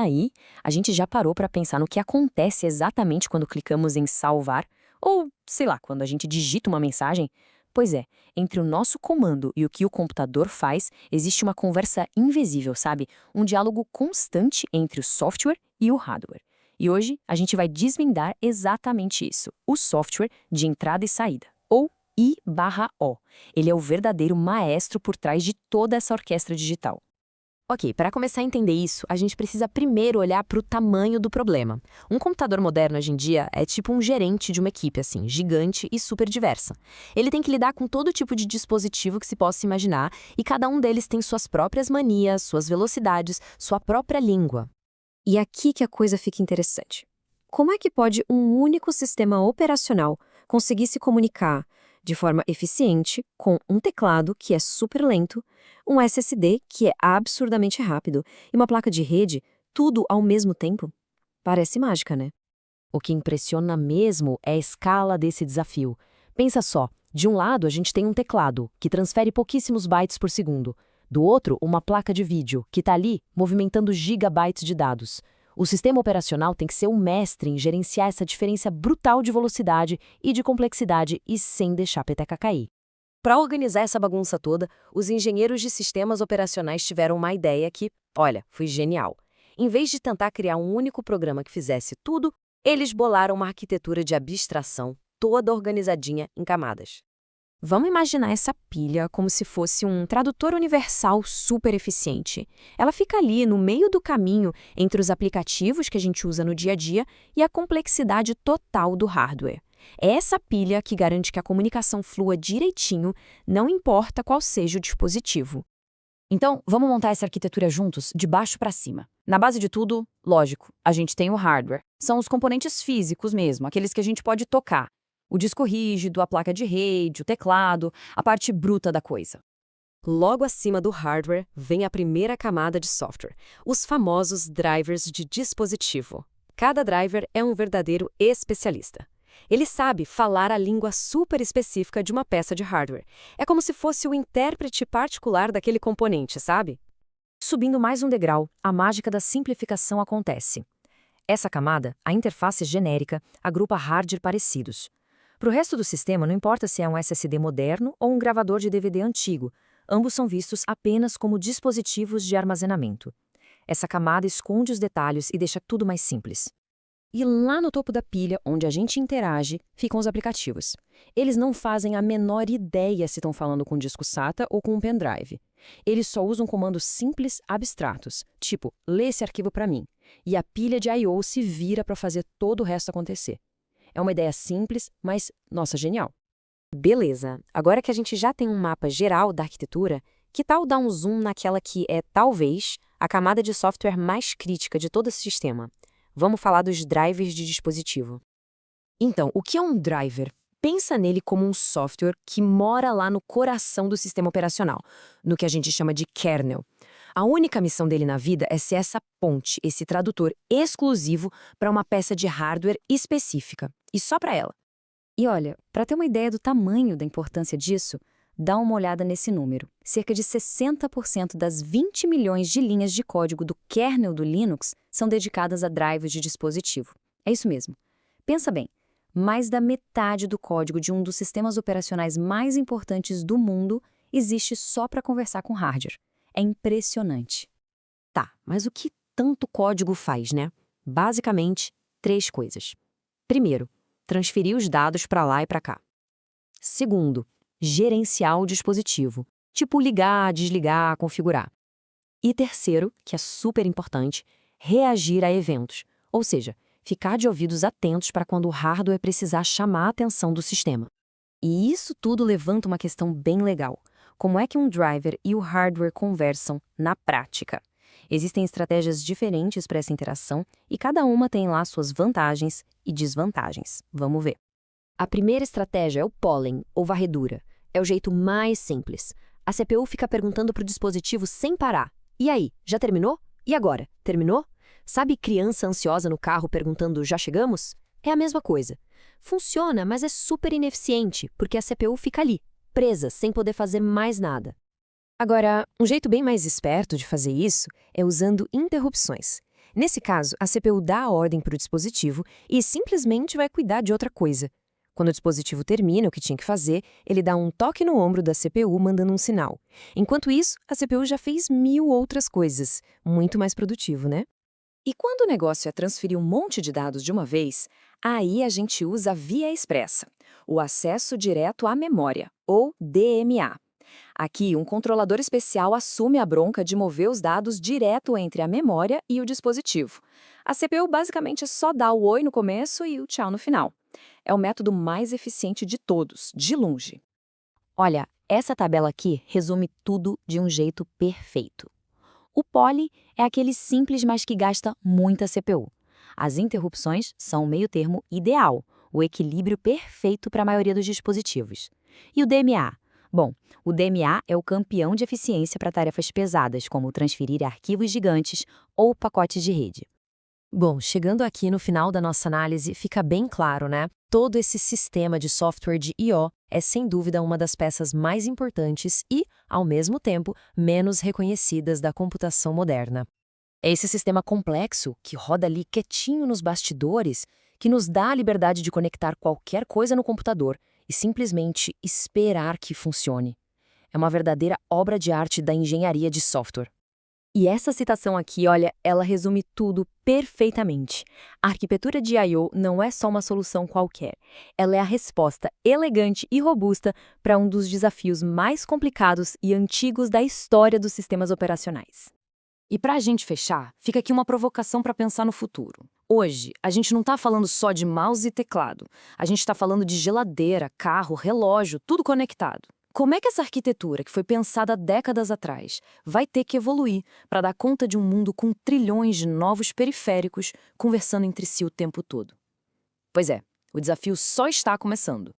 aí, a gente já parou para pensar no que acontece exatamente quando clicamos em salvar, ou, sei lá, quando a gente digita uma mensagem? Pois é, entre o nosso comando e o que o computador faz, existe uma conversa invisível, sabe? Um diálogo constante entre o software e o hardware. E hoje a gente vai desvendar exatamente isso, o software de entrada e saída, ou I/O. Ele é o verdadeiro maestro por trás de toda essa orquestra digital. Ok, para começar a entender isso, a gente precisa primeiro olhar para o tamanho do problema. Um computador moderno hoje em dia é tipo um gerente de uma equipe, assim, gigante e super diversa. Ele tem que lidar com todo tipo de dispositivo que se possa imaginar e cada um deles tem suas próprias manias, suas velocidades, sua própria língua. E aqui que a coisa fica interessante. Como é que pode um único sistema operacional conseguir se comunicar de forma eficiente com um teclado que é super lento, um SSD que é absurdamente rápido e uma placa de rede, tudo ao mesmo tempo? Parece mágica, né? O que impressiona mesmo é a escala desse desafio. Pensa só, de um lado a gente tem um teclado, que transfere pouquíssimos bytes por segundo. Do outro, uma placa de vídeo, que está ali movimentando gigabytes de dados. O sistema operacional tem que ser um mestre em gerenciar essa diferença brutal de velocidade e de complexidade e sem deixar a peteca cair. Para organizar essa bagunça toda, os engenheiros de sistemas operacionais tiveram uma ideia que, olha, foi genial. Em vez de tentar criar um único programa que fizesse tudo, eles bolaram uma arquitetura de abstração toda organizadinha em camadas. Vamos imaginar essa pilha como se fosse um tradutor universal super eficiente. Ela fica ali no meio do caminho entre os aplicativos que a gente usa no dia a dia e a complexidade total do hardware. É essa pilha que garante que a comunicação flua direitinho, não importa qual seja o dispositivo. Então, vamos montar essa arquitetura juntos, de baixo para cima. Na base de tudo, lógico, a gente tem o hardware. São os componentes físicos mesmo, aqueles que a gente pode tocar. O disco rígido, a placa de rede, o teclado, a parte bruta da coisa. Logo acima do hardware vem a primeira camada de software, os famosos drivers de dispositivo. Cada driver é um verdadeiro especialista. Ele sabe falar a língua super específica de uma peça de hardware. É como se fosse o intérprete particular daquele componente, sabe? Subindo mais um degrau, a mágica da simplificação acontece. Essa camada, a interface genérica, agrupa hardware parecidos. Para o resto do sistema, não importa se é um SSD moderno ou um gravador de DVD antigo, ambos são vistos apenas como dispositivos de armazenamento. Essa camada esconde os detalhes e deixa tudo mais simples. E lá no topo da pilha, onde a gente interage, ficam os aplicativos. Eles não fazem a menor ideia se estão falando com um disco SATA ou com um pendrive. Eles só usam comandos simples, abstratos, tipo, lê esse arquivo para mim, e a pilha de I/O se vira para fazer todo o resto acontecer. É uma ideia simples, mas, nossa, genial. Beleza, agora que a gente já tem um mapa geral da arquitetura, que tal dar um zoom naquela que é, talvez, a camada de software mais crítica de todo esse sistema? Vamos falar dos drivers de dispositivo. Então, o que é um driver? Pensa nele como um software que mora lá no coração do sistema operacional, no que a gente chama de kernel. A única missão dele na vida é ser essa ponte, esse tradutor exclusivo para uma peça de hardware específica, e só para ela. E olha, para ter uma ideia do tamanho da importância disso, dá uma olhada nesse número. Cerca de 60% das 20 milhões de linhas de código do kernel do Linux são dedicadas a drivers de dispositivo. É isso mesmo. Pensa bem, mais da metade do código de um dos sistemas operacionais mais importantes do mundo existe só para conversar com hardware. É impressionante. Tá, mas o que tanto código faz, né? Basicamente, 3 coisas. Primeiro, transferir os dados para lá e para cá. Segundo, gerenciar o dispositivo, tipo ligar, desligar, configurar. E terceiro, que é super importante, reagir a eventos, ou seja, ficar de ouvidos atentos para quando o hardware precisar chamar a atenção do sistema. E isso tudo levanta uma questão bem legal. Como é que um driver e o hardware conversam na prática? Existem estratégias diferentes para essa interação e cada uma tem lá suas vantagens e desvantagens. Vamos ver. A primeira estratégia é o polling, ou varredura. É o jeito mais simples. A CPU fica perguntando para o dispositivo sem parar. E aí, já terminou? E agora, terminou? Sabe criança ansiosa no carro perguntando, já chegamos? É a mesma coisa. Funciona, mas é super ineficiente, porque a CPU fica ali, presa, sem poder fazer mais nada. Agora, um jeito bem mais esperto de fazer isso é usando interrupções. Nesse caso, a CPU dá a ordem para o dispositivo e simplesmente vai cuidar de outra coisa. Quando o dispositivo termina o que tinha que fazer, ele dá um toque no ombro da CPU mandando um sinal. Enquanto isso, a CPU já fez 1000 outras coisas. Muito mais produtivo, né? E quando o negócio é transferir um monte de dados de uma vez, aí a gente usa a via expressa, o acesso direto à memória, ou DMA. Aqui, um controlador especial assume a bronca de mover os dados direto entre a memória e o dispositivo. A CPU basicamente só dá o oi no começo e o tchau no final. É o método mais eficiente de todos, de longe. Olha, essa tabela aqui resume tudo de um jeito perfeito. O poly é aquele simples, mas que gasta muita CPU. As interrupções são o meio-termo ideal, o equilíbrio perfeito para a maioria dos dispositivos. E o DMA? Bom, o DMA é o campeão de eficiência para tarefas pesadas, como transferir arquivos gigantes ou pacotes de rede. Bom, chegando aqui no final da nossa análise, fica bem claro, né? Todo esse sistema de software de I/O é sem dúvida uma das peças mais importantes e, ao mesmo tempo, menos reconhecidas da computação moderna. É esse sistema complexo, que roda ali quietinho nos bastidores, que nos dá a liberdade de conectar qualquer coisa no computador e simplesmente esperar que funcione. É uma verdadeira obra de arte da engenharia de software. E essa citação aqui, olha, ela resume tudo perfeitamente. A arquitetura de I/O não é só uma solução qualquer. Ela é a resposta elegante e robusta para um dos desafios mais complicados e antigos da história dos sistemas operacionais. E para a gente fechar, fica aqui uma provocação para pensar no futuro. Hoje, a gente não está falando só de mouse e teclado. A gente está falando de geladeira, carro, relógio, tudo conectado. Como é que essa arquitetura, que foi pensada décadas atrás, vai ter que evoluir para dar conta de um mundo com trilhões de novos periféricos conversando entre si o tempo todo? Pois é, o desafio só está começando.